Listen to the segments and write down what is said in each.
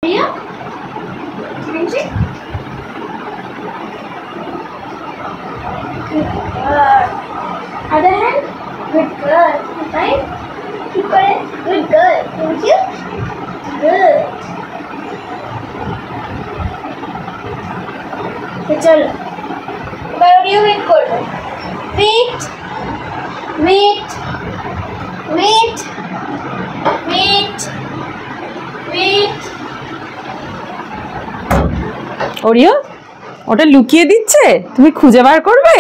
Yeah. Good. Other hand. Good girl. Right? Keep it. Good girl. Thank you. Good. चलो बायोडियो wait करो wait wait wait wait wait Oreo ওটা লুকিয়ে দিচ্ছে, তুমি খুঁজে বার করবে?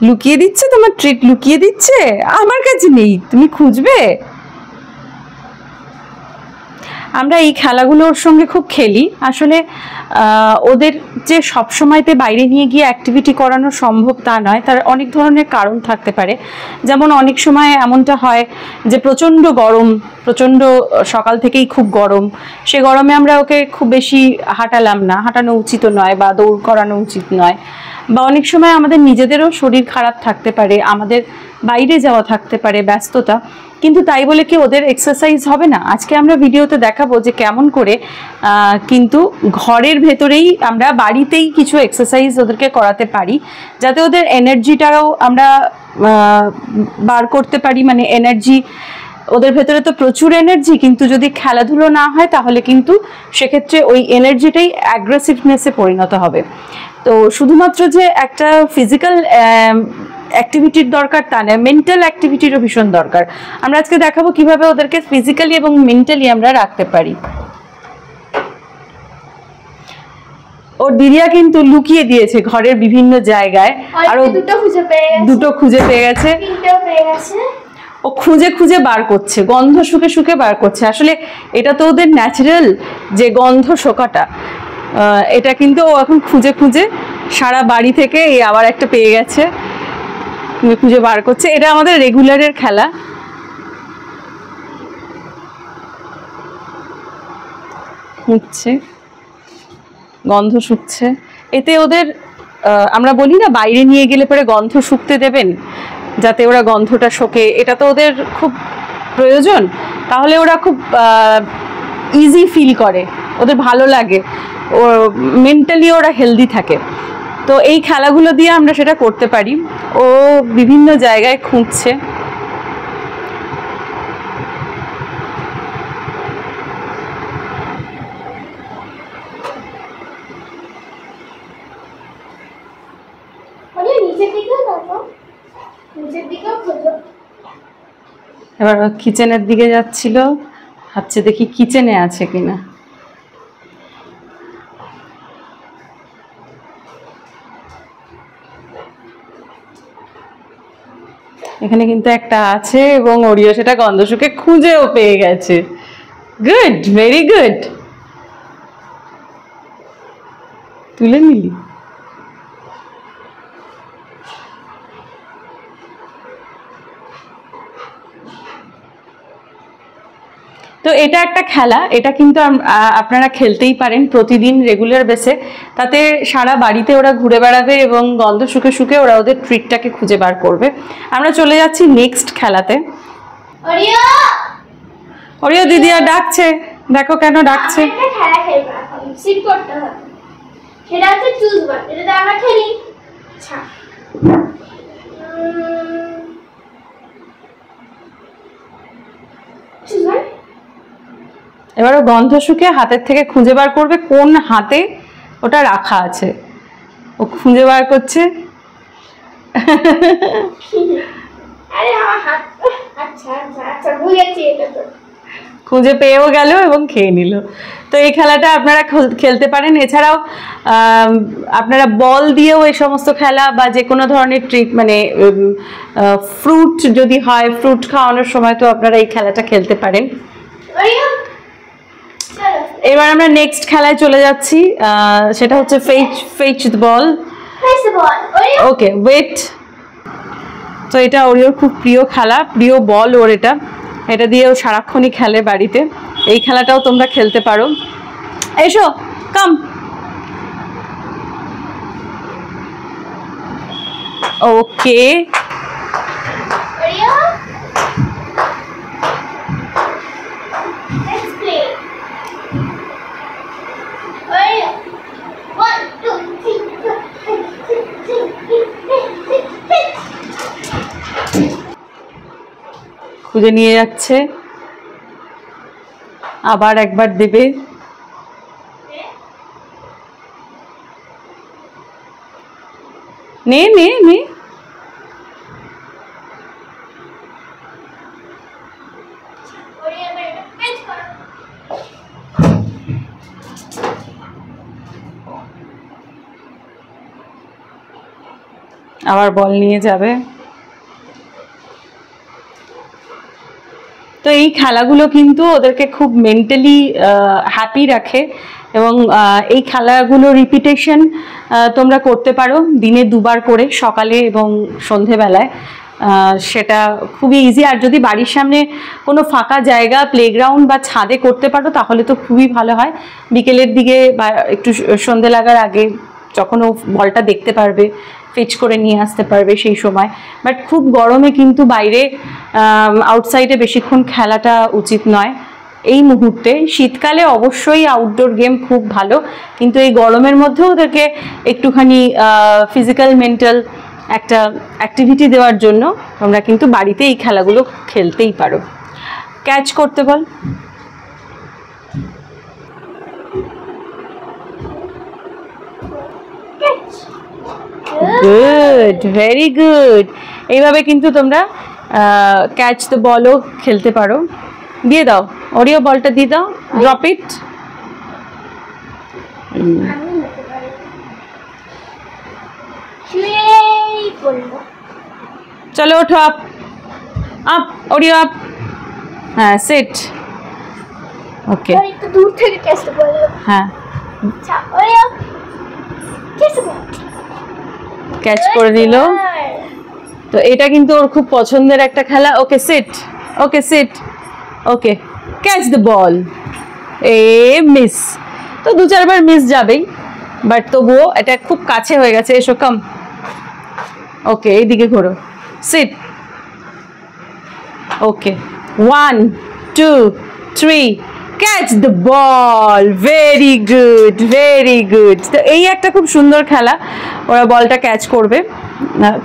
লুকিয়ে দিচ্ছে, তোমার ট্রিট লুকিয়ে দিচ্ছে, আমার কাছে নেই, তুমি খুঁজবে? আমরা এই খেলাগুলো ওর সঙ্গে খুব খেলি। আসলে ওদের যে সব সময়তে বাইরে নিয়ে গিয়ে অ্যাক্টিভিটি করানো সম্ভব তা নয়, তার অনেক ধরনের কারণ থাকতে পারে। যেমন অনেক সময় এমনটা হয় যে প্রচণ্ড গরম, প্রচণ্ড সকাল থেকেই খুব গরম, সে গরমে আমরা ওকে খুব বেশি হাঁটালাম না, হাঁটানো উচিত নয় বা দৌড় করানো উচিত নয়। বা অনেক সময় আমাদের নিজেদেরও শরীর খারাপ থাকতে পারে, আমাদের বাইরে যাওয়া থাকতে পারে, ব্যস্ততা, কিন্তু তাই বলে কি ওদের এক্সারসাইজ হবে না? আজকে আমরা ভিডিওতে দেখাবো যে কেমন করে কিন্তু ঘরের ভেতরেই আমরা বাড়িতেই কিছু এক্সারসাইজ ওদেরকে করাতে পারি, যাতে ওদের এনার্জিটাও আমরা বার করতে পারি। মানে এনার্জি, ওদের ভেতরে তো প্রচুর এনার্জি, কিন্তু যদি খেলাধুলো না হয় তাহলে কিন্তু সেক্ষেত্রে ওই এনার্জিটাই অ্যাগ্রেসিভনেসে পরিণত হবে। তো শুধুমাত্র যে একটা ফিজিক্যাল অ্যাক্টিভিটির দরকার তা নয়, মেন্টাল অ্যাক্টিভিটিরও ভীষণ দরকার। আমরা আজকে দেখাবো কিভাবে ওদেরকে ফিজিক্যালি এবং মেন্টালি আমরা রাখতে পারি। ওর দিদিয়া কিন্তু লুকিয়ে দিয়েছে ঘরের বিভিন্ন জায়গায়, আর দুটো খুঁজে পেয়ে গেছে। ও খুঁজে খুঁজে বার করছে, গন্ধ শুকে শুকে বার করছে। আসলে এটা তো ওদের ন্যাচারাল যে গন্ধ শোকাটা, এটা কিন্তু ও এখন খুঁজে খুঁজে সারা বাড়ি থেকে এই আবার একটা পেয়ে গেছে, খুঁজে বার করছে। এটা আমাদের রেগুলারের খেলা। খুঁজছে, গন্ধ শুকছে। এতে ওদের আমরা বলি না বাইরে নিয়ে গেলে পরে গন্ধ শুকতে দেবেন, যাতে ওরা গন্ধটা শোকে, এটা তো ওদের খুব প্রয়োজন। তাহলে ওরা খুব ইজি ফিল করে, ওদের ভালো লাগে, ও মেন্টালি ওরা হেলদি থাকে। তো এই খেলাগুলো দিয়ে আমরা সেটা করতে পারি। ও বিভিন্ন জায়গায় খুঁজছে। এবার কিচেনের দিকে যাচ্ছিল, ভাবছে দেখি কিচেনে আছে কিনা। এখানে কিন্তু একটা আছে এবং ওরিও সেটা গন্ধ শুকে খুঁজেও পেয়ে গেছে। Good, very good. তুলে নিলি? তো এটা একটা খেলা, এটা কিন্তু আপনারা খেলতেই পারেন প্রতিদিন রেগুলার বেসে। তাতে সারা বাড়িতে ওরা ঘুরে বেড়াবে এবং গন্ধ শুকে শুকে ওরা ওদের ট্রিটটাকে খুঁজে বার করবে। আমরা চলে যাচ্ছি নেক্সট খেলাতে। ওরিও দিদিয়া ডাকছে, দেখো কেন ডাকছে। খেলা খেলবো এখন, সিট করতে হবে। সেটা হচ্ছে চুজ ওয়ান, এটা আমরা খেলি। আচ্ছা, চুজ ওয়ান। এবারও গন্ধ শুকে হাতের থেকে খুঁজে বার করবে কোন হাতে ওটা রাখা আছে। ও খুঁজে বার করছে। আরে আমার হাত, আচ্ছা আচ্ছা আচ্ছা, বুঝেছি, এটা তো খুঁজে পেয়েও গেল এবং খেয়ে নিল। তো এই খেলাটা আপনারা খেলতে পারেন। এছাড়াও আপনারা বল দিয়েও এই সমস্ত খেলা বা যে কোনো ধরনের ট্রিট, মানে ফ্রুট যদি হয়, ফ্রুট খাওয়ানোর সময় তো আপনারা এই খেলাটা খেলতে পারেন। এবার আমরা নেক্সট খেলায় চলে যাচ্ছি, সেটা হচ্ছে fetch the ball. Okay, wait. তো এটা ওরিওর খুব প্রিয় খেলা, প্রিয় বল ওর এটা। এটা দিয়েও সারাক্ষণই খেলে বাড়িতে। এই খেলাটাও তোমরা খেলতে পারো। এসো, কাম। ওকে, খুঁজে নিয়ে যাচ্ছে, আবার একবার দেবে। নে নে নে, আবার বল নিয়ে যাবে। তো এই খেলাগুলো কিন্তু ওদেরকে খুব মেন্টালি হ্যাপি রাখে এবং এই খেলাগুলো রিপিটেশন তোমরা করতে পারো দিনে 2 বার করে, সকালে এবং সন্ধেবেলায়। সেটা খুবই ইজি। আর যদি বাড়ির সামনে কোনো ফাঁকা জায়গা, প্লেগ্রাউন্ড বা ছাদে করতে পারো তাহলে তো খুবই ভালো হয়। বিকেলের দিকে বা একটু সন্ধে লাগার আগে যখন ও বলটা দেখতে পারবে, ফিচ করে নিয়ে আসতে পারবে সেই সময়। বাট খুব গরমে কিন্তু বাইরে আউটসাইডে বেশিক্ষণ খেলাটা উচিত নয় এই মুহূর্তে। শীতকালে অবশ্যই আউটডোর গেম খুব ভালো, কিন্তু এই গরমের মধ্যেও ওদেরকে একটুখানি ফিজিক্যাল মেন্টাল একটা অ্যাক্টিভিটি দেওয়ার জন্য তোমরা কিন্তু বাড়িতে এই খেলাগুলো খেলতেই পারো। ক্যাচ করতে বল। Good, very good. এইভাবে কিন্তু তোমরা ক্যাচ দ্য বলও খেলতে পারো। দিয়ে দাও ওরিও, বলটা দিয়ে দাও, ড্রপ ইট। চলো ওঠো, আপ আপ ওরিও আপ। হ্যাঁ, সিট। ওকে, একটু দূর থেকে টেস্ট করব। হ্যাঁ, আচ্ছা ওরিও টেস্ট করো। ক্যাচ করে দিল। তো এটা কিন্তু ওর খুব পছন্দের একটা খেলা। Okay sit, okay sit, okay catch the ball. এ মিস। তো 2-4 বার মিস যাবেই, বাট তবুও এটা খুব কাছে হয়ে গেছে। এসো, কাম। ওকে, এইদিকে ঘোরো, sit. Okay, 1 2 3 catch the ball. Very good, very good. তো এই একটা খুব সুন্দর খেলা। ওরা বলটা ক্যাচ করবে,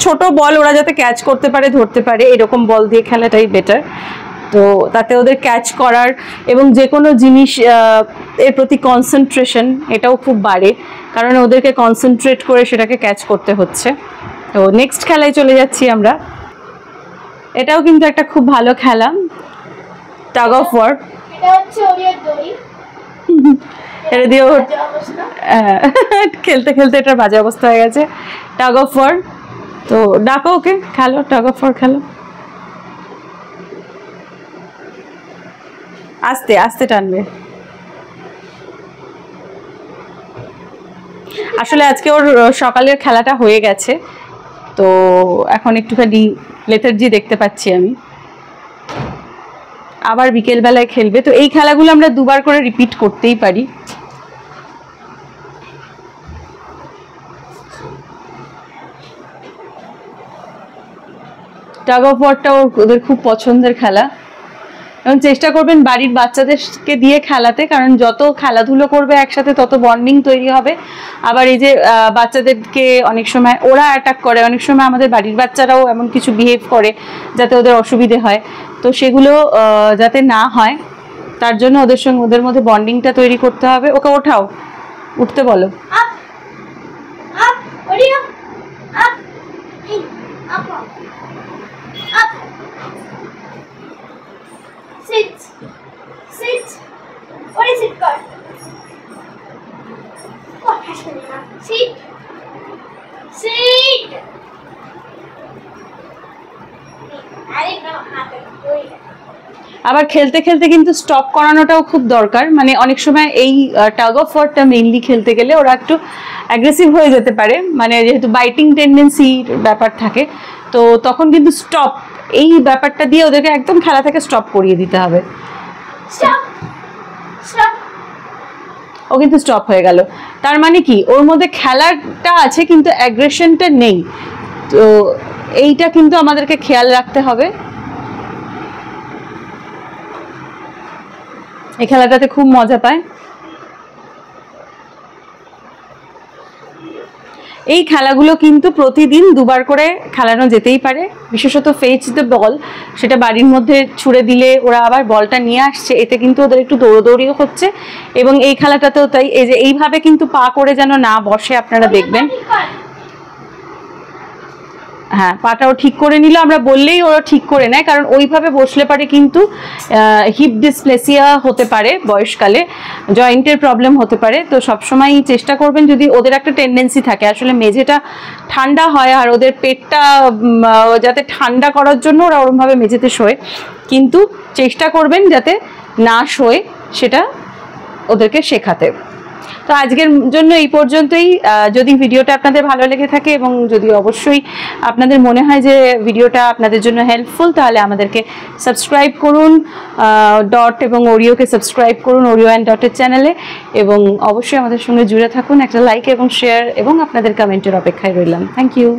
ছোট বল ওরা যাতে ক্যাচ করতে পারে, ধরতে পারে, এরকম বল দিয়ে খেলাটাই বেটার। তো তাতে ওদের ক্যাচ করার এবং যে কোনো জিনিস এর প্রতি কনসেন্ট্রেশন এটাও খুব বাড়ে, কারণ ওদেরকে কনসেন্ট্রেট করে সেটাকে ক্যাচ করতে হচ্ছে। তো নেক্সট খেলায় চলে যাচ্ছি আমরা। এটাও কিন্তু একটা খুব ভালো খেলা, টাগ অফ ওয়ার। এটা হচ্ছে ওরিওর দড়ি। এটা দিয়ে অবস্থা খেলতে খেলতে এটার বাজে অবস্থা হয়ে গেছে। Tug of war. তো ডাকো ওকে, খেলো, টাগ অফ ওয়ার খেলো। আস্তে আস্তে টানবে। আসলে আজকে ওর সকালের খেলাটা হয়ে গেছে, তো এখন একটুখানি লেথার্জি দেখতে পাচ্ছি আমি। আবার বিকেল বেলায় খেলবে। তো এই খেলাগুলো আমরা 2 বার করে রিপিট করতেই পারি। টাগ অফ ওয়ারটা ওদের খুব পছন্দের খেলা, এবং চেষ্টা করবেন বাড়ির বাচ্চাদেরকে দিয়ে খেলাতে, কারণ যত খেলাধুলো করবে একসাথে তত বন্ডিং তৈরি হবে। আবার এই যে বাচ্চাদেরকে অনেক সময় ওরা অ্যাটাক করে, অনেক সময় আমাদের বাড়ির বাচ্চারাও এমন কিছু বিহেভ করে যাতে ওদের অসুবিধে হয়। তো সেগুলো যাতে না হয় তার জন্য ওদের সঙ্গে ওদের মধ্যে বন্ডিংটা তৈরি করতে হবে। ওকে ওঠাও, উঠতে বলো। আপ আপ ওরিও আপ, এই আপ আপ, সিট সিট, ওরে সিট কর। কথা শুনে না, সিট সিট। আরে না, হাতে ওই আবার খেলতে খেলতে কিন্তু স্টপ করানোটাও খুব দরকার। মানে অনেক সময় এই টাগ অফ ওয়ারটা মেইনলি খেলতে গেলে ওরা একটু অ্যাগ্রেসিভ হয়ে যেতে পারে, মানে যেহেতু বাইটিং টেন্ডেন্সির ব্যাপার থাকে। তো তখন কিন্তু স্টপ, এই ব্যাপারটা দিয়ে ওদেরকে একদম খেলা থেকে স্টপ করিয়ে দিতে হবে। Stop stop. ও কিন্তু স্টপ হয়ে গেল, তার মানে কি ওর মধ্যে খেলাটা আছে কিন্তু অ্যাগ্রেশনটা নেই। তো এইটা কিন্তু আমাদেরকে খেয়াল রাখতে হবে। এই খেলাটাতে খুব মজা পায়। এই খেলাগুলো কিন্তু প্রতিদিন দুবার করে খেলানো যেতেই পারে, বিশেষত ফেচ দ্য বল, সেটা বাড়ির মধ্যে ছুড়ে দিলে ওরা আবার বলটা নিয়ে আসছে, এতে কিন্তু ওদের একটু দৌড়দৌড়িও হচ্ছে। এবং এই খেলাটাতেও তাই, এই যে এইভাবে কিন্তু পা করে যেন না বসে, আপনারা দেখবেন। হ্যাঁ, পাটাও ঠিক করে নিল, আমরা বললেই ওরা ঠিক করে নেয়, কারণ ওইভাবে বসলে পারে কিন্তু হিপ ডিসপ্লেসিয়া হতে পারে, বয়সকালে জয়েন্টের প্রবলেম হতে পারে। তো সবসময় চেষ্টা করবেন, যদি ওদের একটা টেন্ডেন্সি থাকে আসলে মেঝেটা ঠান্ডা হয় আর ওদের পেটটা যাতে ঠান্ডা করার জন্য ওরা ওরমভাবে মেঝেতে শোয়, কিন্তু চেষ্টা করবেন যাতে না শোয়, সেটা ওদেরকে শেখাতে। তো আজকের জন্য এই পর্যন্তই। যদি ভিডিওটা আপনাদের ভালো লেগে থাকে এবং যদি অবশ্যই আপনাদের মনে হয় যে ভিডিওটা আপনাদের জন্য হেল্পফুল, তাহলে আমাদেরকে সাবস্ক্রাইব করুন, ডট এবং ওরিওকে সাবস্ক্রাইব করুন, ওরিও অ্যান্ড ডটের চ্যানেলে, এবং অবশ্যই আমাদের সঙ্গে জুড়ে থাকুন। একটা লাইক এবং শেয়ার এবং আপনাদের কমেন্টের অপেক্ষায় রইলাম। Thank you.